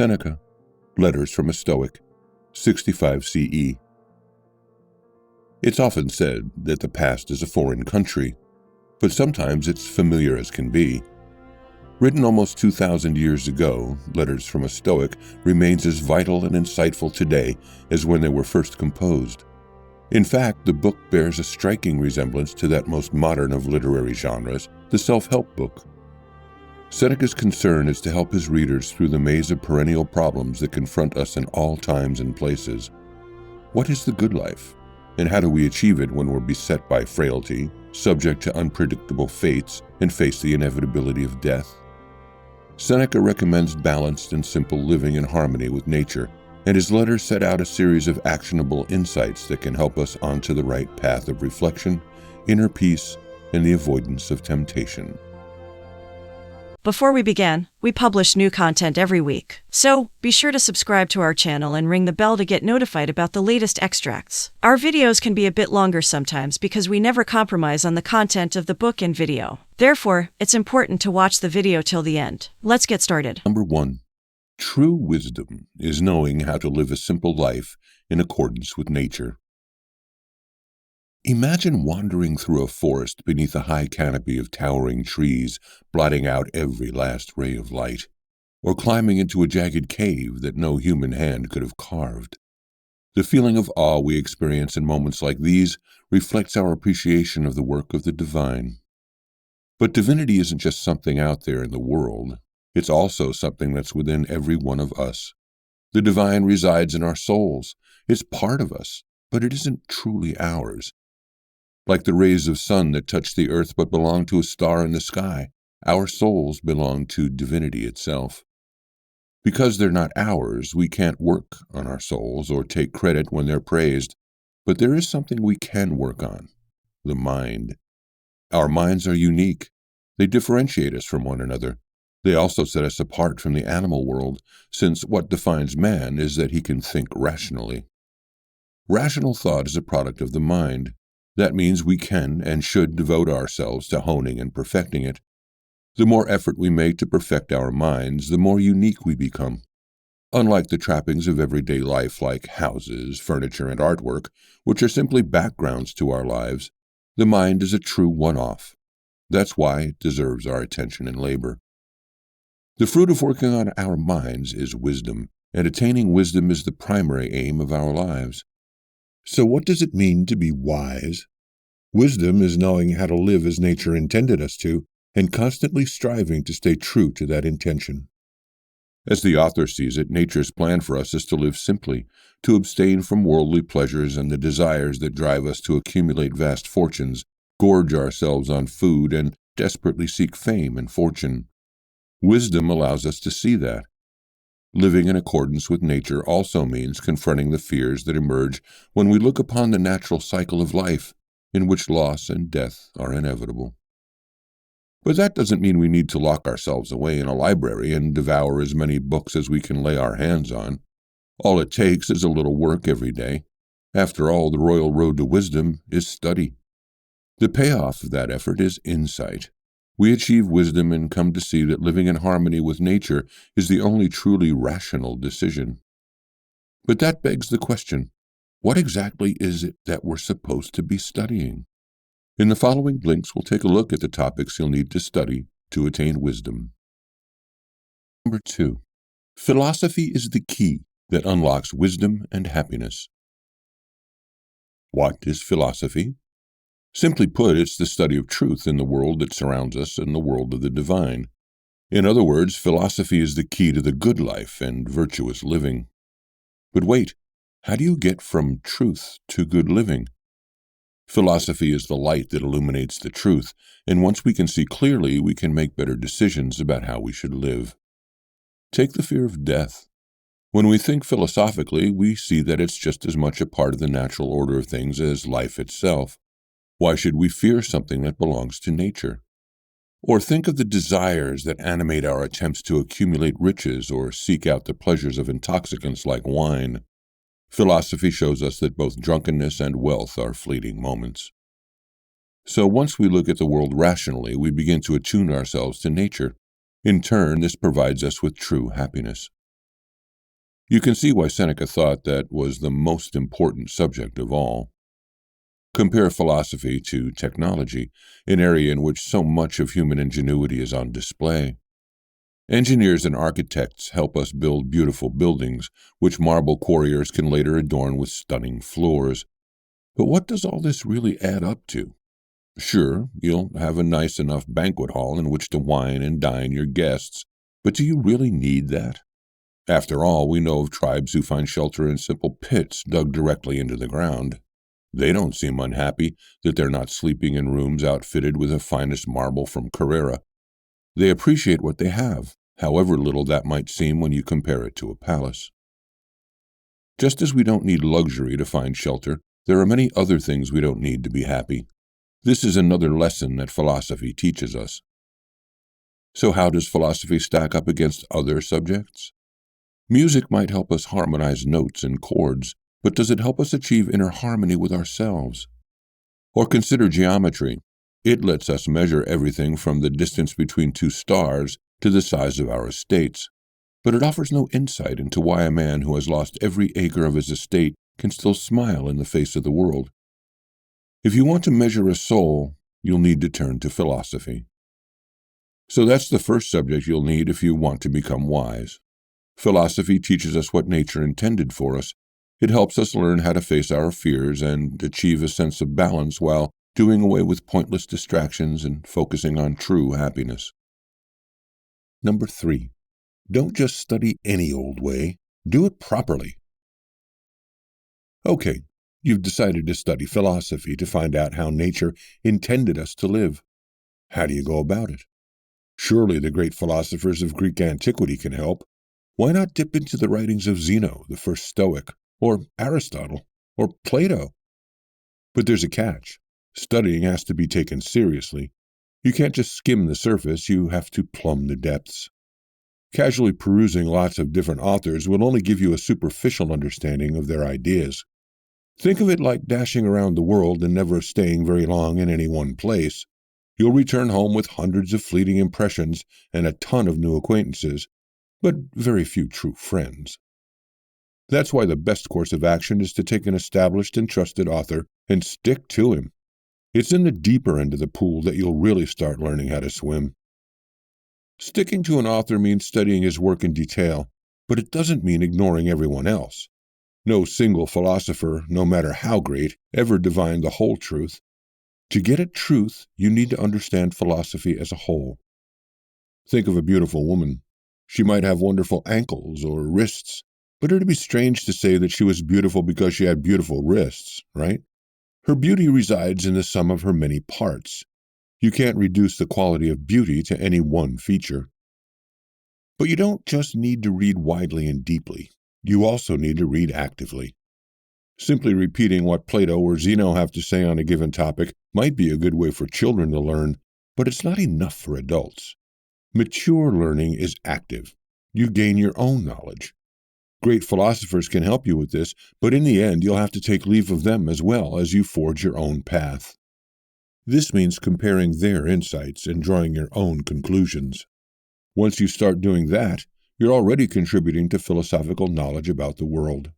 Seneca, Letters from a Stoic, 65 CE. It's often said that the past is a foreign country, but sometimes it's familiar as can be. Written almost 2,000 years ago, Letters from a Stoic remains as vital and insightful today as when they were first composed. In fact, the book bears a striking resemblance to that most modern of literary genres, the self-help book. Seneca's concern is to help his readers through the maze of perennial problems that confront us in all times and places. What is the good life, and how do we achieve it when we're beset by frailty, subject to unpredictable fates, and face the inevitability of death? Seneca recommends balanced and simple living in harmony with nature, and his letters set out a series of actionable insights that can help us onto the right path of reflection, inner peace, and the avoidance of temptation. Before we begin, we publish new content every week, so be sure to subscribe to our channel and ring the bell to get notified about the latest extracts. Our videos can be a bit longer sometimes because we never compromise on the content of the book and video. Therefore, it's important to watch the video till the end. Let's get started. Number 1. True wisdom is knowing how to live a simple life in accordance with nature. Imagine wandering through a forest beneath a high canopy of towering trees, blotting out every last ray of light, or climbing into a jagged cave that no human hand could have carved. The feeling of awe we experience in moments like these reflects our appreciation of the work of the divine. But divinity isn't just something out there in the world. It's also something that's within every one of us. The divine resides in our souls. It's part of us, but it isn't truly ours. Like the rays of sun that touch the earth but belong to a star in the sky, our souls belong to divinity itself. Because they're not ours, we can't work on our souls or take credit when they're praised, but there is something we can work on: the mind. Our minds are unique. They differentiate us from one another. They also set us apart from the animal world, since what defines man is that he can think rationally. Rational thought is a product of the mind. That means we can and should devote ourselves to honing and perfecting it. The more effort we make to perfect our minds, the more unique we become. Unlike the trappings of everyday life like houses, furniture, and artwork, which are simply backgrounds to our lives, the mind is a true one-off. That's why it deserves our attention and labor. The fruit of working on our minds is wisdom, and attaining wisdom is the primary aim of our lives. So what does it mean to be wise? Wisdom is knowing how to live as nature intended us to, and constantly striving to stay true to that intention. As the author sees it, nature's plan for us is to live simply, to abstain from worldly pleasures and the desires that drive us to accumulate vast fortunes, gorge ourselves on food, and desperately seek fame and fortune. Wisdom allows us to see that. Living in accordance with nature also means confronting the fears that emerge when we look upon the natural cycle of life, in which loss and death are inevitable. But that doesn't mean we need to lock ourselves away in a library and devour as many books as we can lay our hands on. All it takes is a little work every day. After all, the royal road to wisdom is study. The payoff of that effort is insight. We achieve wisdom and come to see that living in harmony with nature is the only truly rational decision. But that begs the question, what exactly is it that we're supposed to be studying? In the following blinks, we'll take a look at the topics you'll need to study to attain wisdom. Number 2. Philosophy is the key that unlocks wisdom and happiness. What is philosophy? Simply put, it's the study of truth in the world that surrounds us and the world of the divine. In other words, philosophy is the key to the good life and virtuous living. But wait, how do you get from truth to good living? Philosophy is the light that illuminates the truth, and once we can see clearly, we can make better decisions about how we should live. Take the fear of death. When we think philosophically, we see that it's just as much a part of the natural order of things as life itself. Why should we fear something that belongs to nature? Or think of the desires that animate our attempts to accumulate riches or seek out the pleasures of intoxicants like wine. Philosophy shows us that both drunkenness and wealth are fleeting moments. So once we look at the world rationally, we begin to attune ourselves to nature. In turn, this provides us with true happiness. You can see why Seneca thought that was the most important subject of all. Compare philosophy to technology, an area in which so much of human ingenuity is on display. Engineers and architects help us build beautiful buildings, which marble quarriers can later adorn with stunning floors. But what does all this really add up to? Sure, you'll have a nice enough banquet hall in which to wine and dine your guests, but do you really need that? After all, we know of tribes who find shelter in simple pits dug directly into the ground. They don't seem unhappy that they're not sleeping in rooms outfitted with the finest marble from Carrara. They appreciate what they have, however little that might seem when you compare it to a palace. Just as we don't need luxury to find shelter, there are many other things we don't need to be happy. This is another lesson that philosophy teaches us. So how does philosophy stack up against other subjects? Music might help us harmonize notes and chords, but does it help us achieve inner harmony with ourselves? Or consider geometry. It lets us measure everything from the distance between two stars to the size of our estates, but it offers no insight into why a man who has lost every acre of his estate can still smile in the face of the world. If you want to measure a soul, you'll need to turn to philosophy. So that's the first subject you'll need if you want to become wise. Philosophy teaches us what nature intended for us. It helps us learn how to face our fears and achieve a sense of balance while doing away with pointless distractions and focusing on true happiness. Number 3. Don't just study any old way. Do it properly. Okay, you've decided to study philosophy to find out how nature intended us to live. How do you go about it? Surely the great philosophers of Greek antiquity can help. Why not dip into the writings of Zeno, the first Stoic, or Aristotle, or Plato? But there's a catch. Studying has to be taken seriously. You can't just skim the surface, you have to plumb the depths. Casually perusing lots of different authors will only give you a superficial understanding of their ideas. Think of it like dashing around the world and never staying very long in any one place. You'll return home with hundreds of fleeting impressions and a ton of new acquaintances, but very few true friends. That's why the best course of action is to take an established and trusted author and stick to him. It's in the deeper end of the pool that you'll really start learning how to swim. Sticking to an author means studying his work in detail, but it doesn't mean ignoring everyone else. No single philosopher, no matter how great, ever divined the whole truth. To get at truth, you need to understand philosophy as a whole. Think of a beautiful woman. She might have wonderful ankles or wrists, but it'd be strange to say that she was beautiful because she had beautiful wrists, right? Her beauty resides in the sum of her many parts. You can't reduce the quality of beauty to any one feature. But you don't just need to read widely and deeply. You also need to read actively. Simply repeating what Plato or Zeno have to say on a given topic might be a good way for children to learn, but it's not enough for adults. Mature learning is active. You gain your own knowledge. Great philosophers can help you with this, but in the end you'll have to take leave of them as well as you forge your own path. This means comparing their insights and drawing your own conclusions. Once you start doing that, you're already contributing to philosophical knowledge about the world.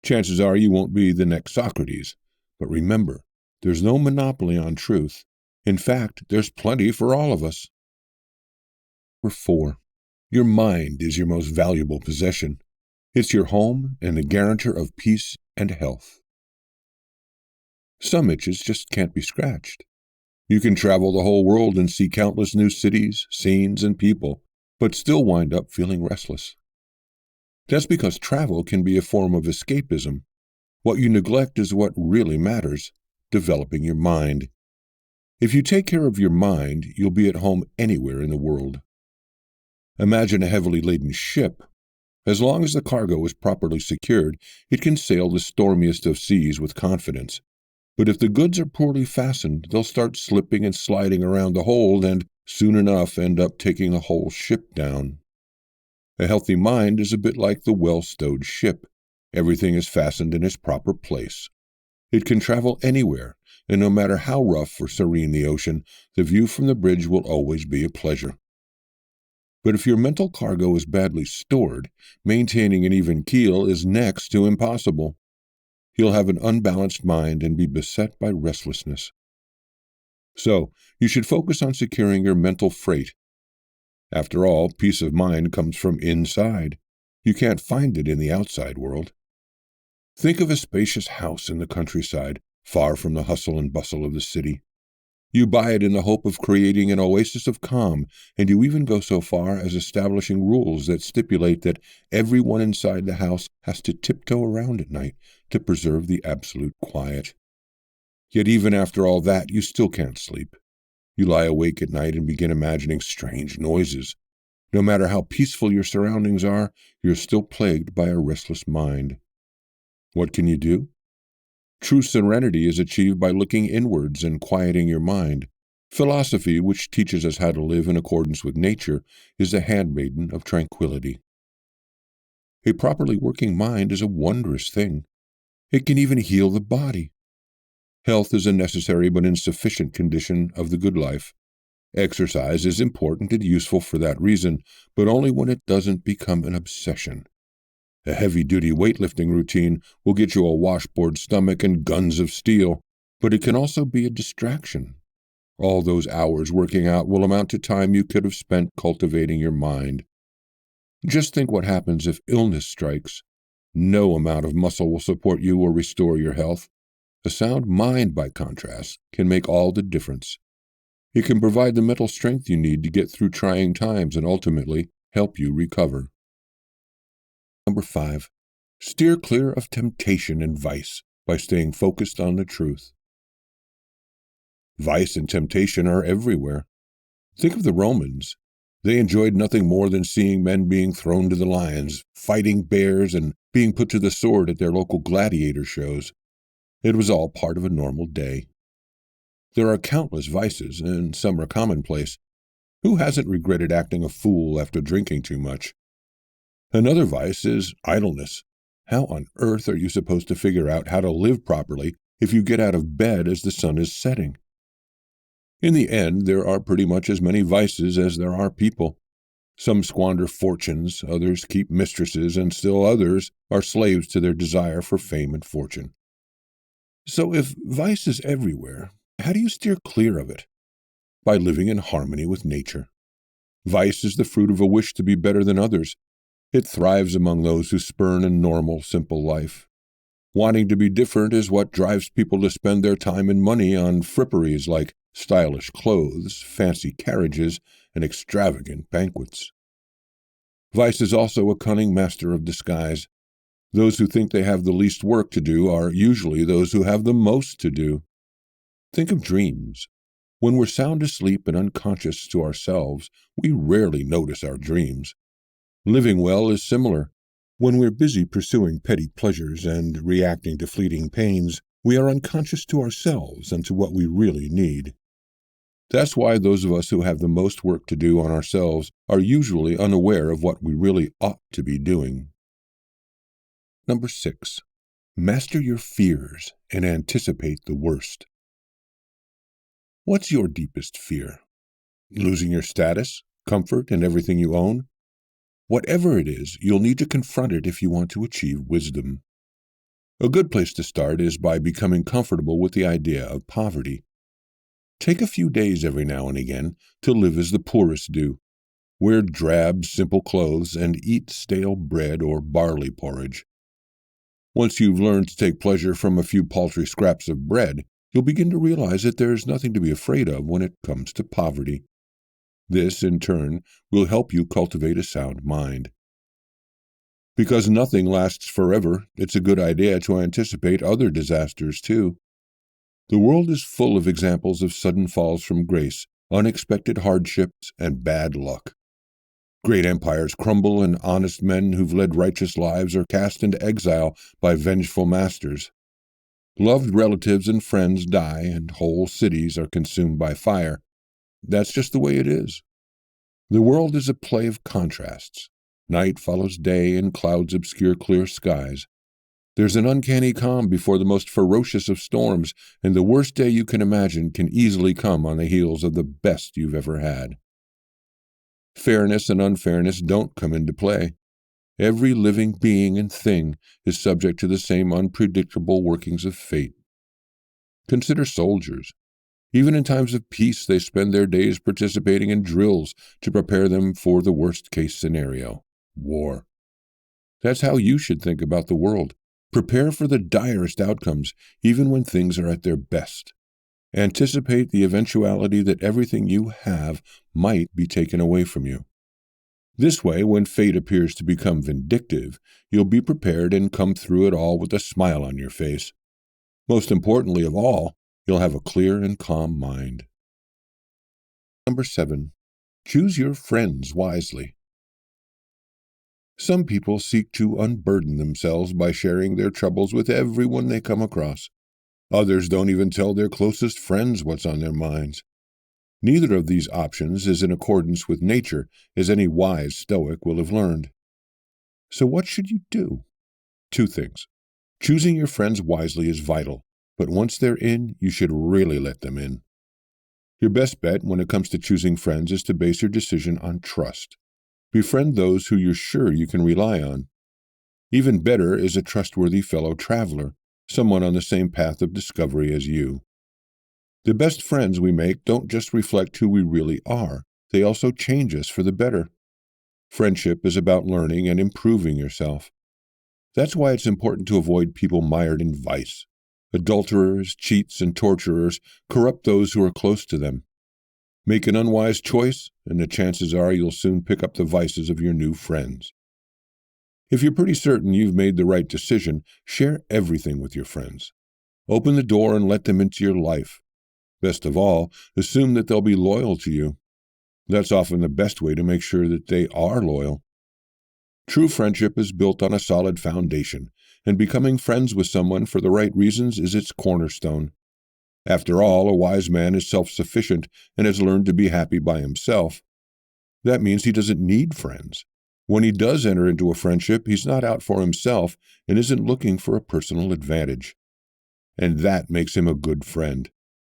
Chances are you won't be the next Socrates, but remember, there's no monopoly on truth. In fact, there's plenty for all of us. Number 4. Your mind is your most valuable possession. It's your home and the guarantor of peace and health. Some itches just can't be scratched. You can travel the whole world and see countless new cities, scenes, and people, but still wind up feeling restless. That's because travel can be a form of escapism. What you neglect is what really matters, developing your mind. If you take care of your mind, you'll be at home anywhere in the world. Imagine a heavily laden ship. As long as the cargo is properly secured, it can sail the stormiest of seas with confidence. But if the goods are poorly fastened, they'll start slipping and sliding around the hold and, soon enough, end up taking a whole ship down. A healthy mind is a bit like the well-stowed ship. Everything is fastened in its proper place. It can travel anywhere, and no matter how rough or serene the ocean, the view from the bridge will always be a pleasure. But if your mental cargo is badly stored, maintaining an even keel is next to impossible. You'll have an unbalanced mind and be beset by restlessness. So, you should focus on securing your mental freight. After all, peace of mind comes from inside. You can't find it in the outside world. Think of a spacious house in the countryside, far from the hustle and bustle of the city. You buy it in the hope of creating an oasis of calm, and you even go so far as establishing rules that stipulate that everyone inside the house has to tiptoe around at night to preserve the absolute quiet. Yet even after all that, you still can't sleep. You lie awake at night and begin imagining strange noises. No matter how peaceful your surroundings are, you're still plagued by a restless mind. What can you do? True serenity is achieved by looking inwards and quieting your mind. Philosophy, which teaches us how to live in accordance with nature, is the handmaiden of tranquility. A properly working mind is a wondrous thing. It can even heal the body. Health is a necessary but insufficient condition of the good life. Exercise is important and useful for that reason, but only when it doesn't become an obsession. A heavy-duty weightlifting routine will get you a washboard stomach and guns of steel, but it can also be a distraction. All those hours working out will amount to time you could have spent cultivating your mind. Just think what happens if illness strikes. No amount of muscle will support you or restore your health. A sound mind, by contrast, can make all the difference. It can provide the mental strength you need to get through trying times and ultimately help you recover. Number 5. Steer clear of temptation and vice by staying focused on the truth. Vice and temptation are everywhere. Think of the Romans. They enjoyed nothing more than seeing men being thrown to the lions, fighting bears, and being put to the sword at their local gladiator shows. It was all part of a normal day. There are countless vices, and some are commonplace. Who hasn't regretted acting a fool after drinking too much? Another vice is idleness. How on earth are you supposed to figure out how to live properly if you get out of bed as the sun is setting? In the end, there are pretty much as many vices as there are people. Some squander fortunes, others keep mistresses, and still others are slaves to their desire for fame and fortune. So if vice is everywhere, how do you steer clear of it? By living in harmony with nature. Vice is the fruit of a wish to be better than others. It thrives among those who spurn a normal, simple life. Wanting to be different is what drives people to spend their time and money on fripperies like stylish clothes, fancy carriages, and extravagant banquets. Vice is also a cunning master of disguise. Those who think they have the least work to do are usually those who have the most to do. Think of dreams. When we're sound asleep and unconscious to ourselves, we rarely notice our dreams. Living well is similar. When we're busy pursuing petty pleasures and reacting to fleeting pains, we are unconscious to ourselves and to what we really need. That's why those of us who have the most work to do on ourselves are usually unaware of what we really ought to be doing. Number 6. Master your fears and anticipate the worst. What's your deepest fear? Losing your status, comfort, and everything you own? Whatever it is, you'll need to confront it if you want to achieve wisdom. A good place to start is by becoming comfortable with the idea of poverty. Take a few days every now and again to live as the poorest do. Wear drab, simple clothes and eat stale bread or barley porridge. Once you've learned to take pleasure from a few paltry scraps of bread, you'll begin to realize that there's nothing to be afraid of when it comes to poverty. This, in turn, will help you cultivate a sound mind. Because nothing lasts forever, it's a good idea to anticipate other disasters, too. The world is full of examples of sudden falls from grace, unexpected hardships, and bad luck. Great empires crumble, and honest men who've led righteous lives are cast into exile by vengeful masters. Loved relatives and friends die, and whole cities are consumed by fire. That's just the way it is. The world is a play of contrasts. Night follows day, and clouds obscure clear skies. There's an uncanny calm before the most ferocious of storms, and the worst day you can imagine can easily come on the heels of the best you've ever had. Fairness and unfairness don't come into play. Every living being and thing is subject to the same unpredictable workings of fate. Consider soldiers. Even in times of peace, they spend their days participating in drills to prepare them for the worst-case scenario, war. That's how you should think about the world. Prepare for the direst outcomes, even when things are at their best. Anticipate the eventuality that everything you have might be taken away from you. This way, when fate appears to become vindictive, you'll be prepared and come through it all with a smile on your face. Most importantly of all, you'll have a clear and calm mind. Number 7. Choose your friends wisely. Some people seek to unburden themselves by sharing their troubles with everyone they come across. Others don't even tell their closest friends what's on their minds. Neither of these options is in accordance with nature, as any wise Stoic will have learned. So what should you do? 2 things. Choosing your friends wisely is vital, but once they're in, you should really let them in. Your best bet when it comes to choosing friends is to base your decision on trust. Befriend those who you're sure you can rely on. Even better is a trustworthy fellow traveler, someone on the same path of discovery as you. The best friends we make don't just reflect who we really are, they also change us for the better. Friendship is about learning and improving yourself. That's why it's important to avoid people mired in vice. Adulterers, cheats, and torturers corrupt those who are close to them. Make an unwise choice, and the chances are you'll soon pick up the vices of your new friends. If you're pretty certain you've made the right decision, share everything with your friends. Open the door and let them into your life. Best of all, assume that they'll be loyal to you. That's often the best way to make sure that they are loyal. True friendship is built on a solid foundation, and becoming friends with someone for the right reasons is its cornerstone. After all, a wise man is self-sufficient and has learned to be happy by himself. That means he doesn't need friends. When he does enter into a friendship, he's not out for himself and isn't looking for a personal advantage. And that makes him a good friend.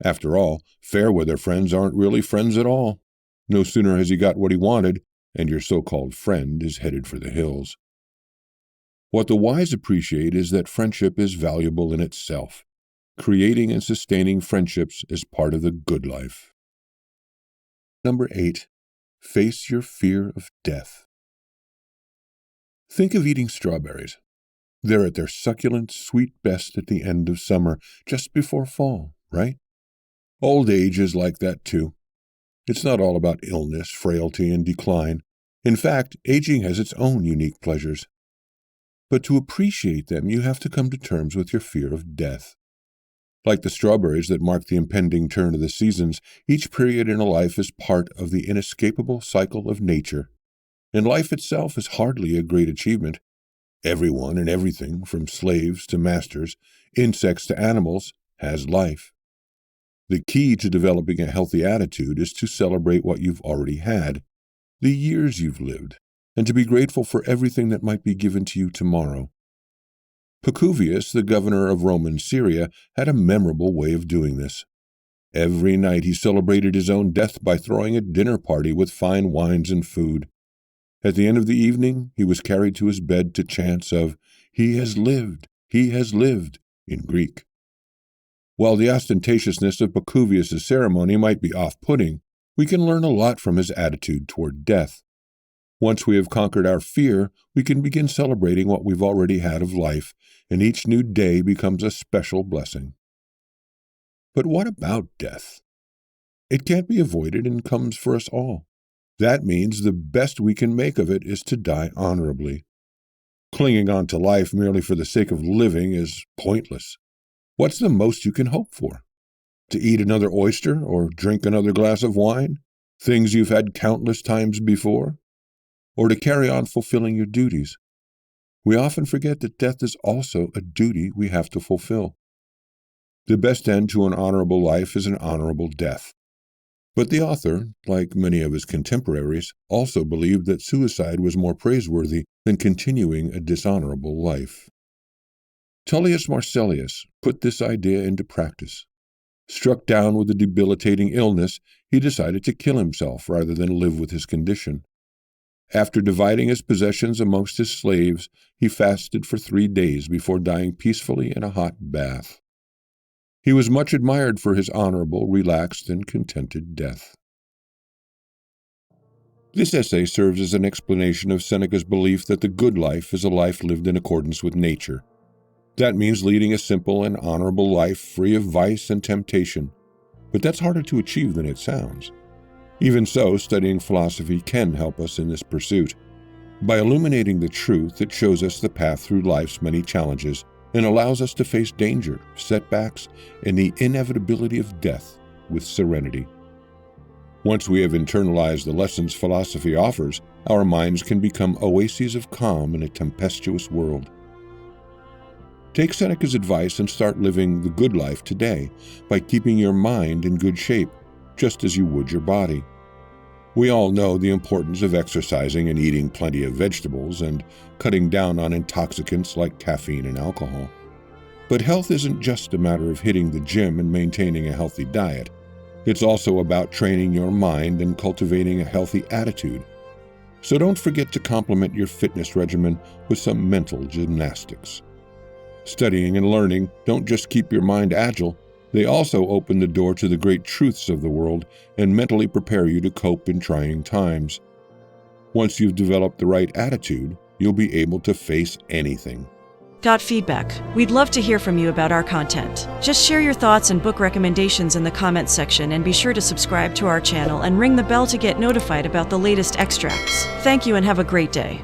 After all, fair-weather friends aren't really friends at all. No sooner has he got what he wanted, and your so-called friend is headed for the hills. What the wise appreciate is that friendship is valuable in itself. Creating and sustaining friendships is part of the good life. Number 8. Face your fear of death. Think of eating strawberries. They're at their succulent, sweet best at the end of summer, just before fall, right? Old age is like that too. It's not all about illness, frailty, and decline. In fact, aging has its own unique pleasures. But to appreciate them, you have to come to terms with your fear of death. Like the strawberries that mark the impending turn of the seasons, each period in a life is part of the inescapable cycle of nature. And life itself is hardly a great achievement. Everyone and everything, from slaves to masters, insects to animals, has life. The key to developing a healthy attitude is to celebrate what you've already had, the years you've lived, and to be grateful for everything that might be given to you tomorrow. Pacuvius, the governor of Roman Syria, had a memorable way of doing this. Every night he celebrated his own death by throwing a dinner party with fine wines and food. At the end of the evening, he was carried to his bed to chants of, he has lived, in Greek. While the ostentatiousness of Pacuvius' ceremony might be off-putting, we can learn a lot from his attitude toward death. Once we have conquered our fear, we can begin celebrating what we've already had of life, and each new day becomes a special blessing. But what about death? It can't be avoided and comes for us all. That means the best we can make of it is to die honorably. Clinging on to life merely for the sake of living is pointless. What's the most you can hope for? To eat another oyster or drink another glass of wine? Things you've had countless times before? Or to carry on fulfilling your duties? We often forget that death is also a duty we have to fulfill. The best end to an honorable life is an honorable death. But the author, like many of his contemporaries, also believed that suicide was more praiseworthy than continuing a dishonorable life. Tullius Marsilius put this idea into practice. Struck down with a debilitating illness, he decided to kill himself rather than live with his condition. After dividing his possessions amongst his slaves, he fasted for 3 days before dying peacefully in a hot bath. He was much admired for his honorable, relaxed, and contented death. This essay serves as an explanation of Seneca's belief that the good life is a life lived in accordance with nature. That means leading a simple and honorable life free of vice and temptation. But that's harder to achieve than it sounds. Even so, studying philosophy can help us in this pursuit. By illuminating the truth, it shows us the path through life's many challenges and allows us to face danger, setbacks, and the inevitability of death with serenity. Once we have internalized the lessons philosophy offers, our minds can become oases of calm in a tempestuous world. Take Seneca's advice and start living the good life today by keeping your mind in good shape, just as you would your body. We all know the importance of exercising and eating plenty of vegetables and cutting down on intoxicants like caffeine and alcohol. But health isn't just a matter of hitting the gym and maintaining a healthy diet. It's also about training your mind and cultivating a healthy attitude. So don't forget to complement your fitness regimen with some mental gymnastics. Studying and learning don't just keep your mind agile, they also open the door to the great truths of the world and mentally prepare you to cope in trying times. Once you've developed the right attitude, you'll be able to face anything. Got feedback? We'd love to hear from you about our content. Just share your thoughts and book recommendations in the comments section, and be sure to subscribe to our channel and ring the bell to get notified about the latest extracts. Thank you and have a great day.